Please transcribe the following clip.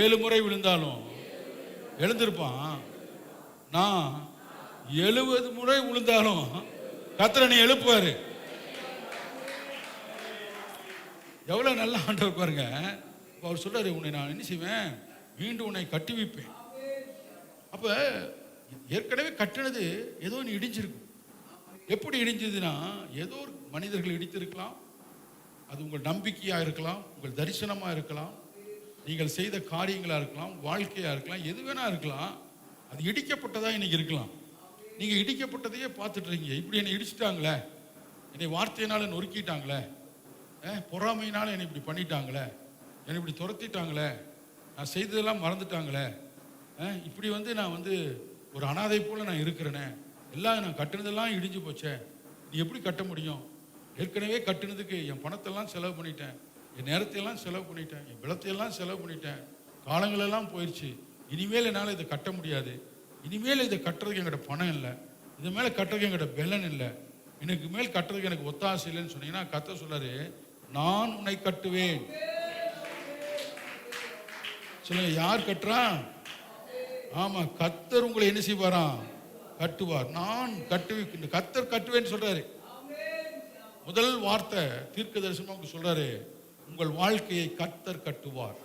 7 முறை விழுந்தாலும் எழுந்திருப்பான். நான் 70 முறை விழுந்தாலும் கர்த்தர் என்னை எழுப்புவாரு. எவ்வளவு நல்ல ஆண்டவர் பாருங்க. அவர் சொல்றாரு, உன்னை நான் என்ன செய்வேன், மீண்டும் உன்னை கட்டி வைப்பேன். அப்ப ஏற்கனவே கட்டினது ஏதோ நீ இடிஞ்சிருக்கும். எப்படி இடிஞ்சதுன்னா, ஏதோ ஒரு மனிதர்கள் இடித்திருக்கலாம், அது உங்கள் நம்பிக்கையா இருக்கலாம், உங்கள் தரிசனமா இருக்கலாம், நீங்கள் செய்த காரியங்களா இருக்கலாம், வாழ்க்கையா இருக்கலாம், எது வேணா இருக்கலாம். அது இடிக்கப்பட்டதா இன்னைக்கு இருக்கலாம். நீங்க இடிக்கப்பட்டதையே பார்த்துட்டு இருக்கீங்க. இப்படி என்னை இடிச்சிட்டாங்களே, என்னை வார்த்தையினால நொறுக்கிட்டாங்களே, பொறாமையினால என்னை இப்படி பண்ணிட்டாங்களே, என்னை இப்படி துரத்திட்டாங்களே, நான் செய்ததெல்லாம் மறந்துட்டாங்களே, இப்படி நான் ஒரு அனாதை போல நான் இருக்கிறேனே, எல்லாம் நான் கட்டினதெல்லாம் இடிஞ்சு போச்சே, நீ எப்படி கட்ட முடியும்? ஏற்கனவே கட்டினதுக்கு என் பணத்தெல்லாம் செலவு பண்ணிட்டேன், என் நேரத்தையெல்லாம் செலவு பண்ணிட்டேன், என் பலத்தையெல்லாம் செலவு பண்ணிட்டேன், காலங்களெல்லாம் போயிடுச்சு, இனிமேல் என்னால் இதை கட்ட முடியாது, இனிமேல் இதை கட்டுறதுக்கு என்கிட்ட பணம் இல்லை, இது மேலே கட்டுறதுக்கு என்கிட்ட பெலன் இல்லை, எனக்கு மேல் கட்டுறதுக்கு எனக்கு ஒத்தாசை இல்லைன்னு சொன்னீங்கன்னா, கர்த்தர் சொல்றாரு, நான் உன்னை கட்டுவேன். சொல்லுங்க, யார் கட்டுறான்? ஆமா, கர்த்தர் உங்களை என்ன செய்வாராம்? கட்டுவார். நான் கட்டுவேன். கர்த்தர் கட்டுவேன்னு சொல்றாரு. முதல் வார்த்தை தீர்க்க தரிசனமா சொல்றாரு, உங்கள் வாழ்க்கையை கர்த்தர் கட்டுவார்.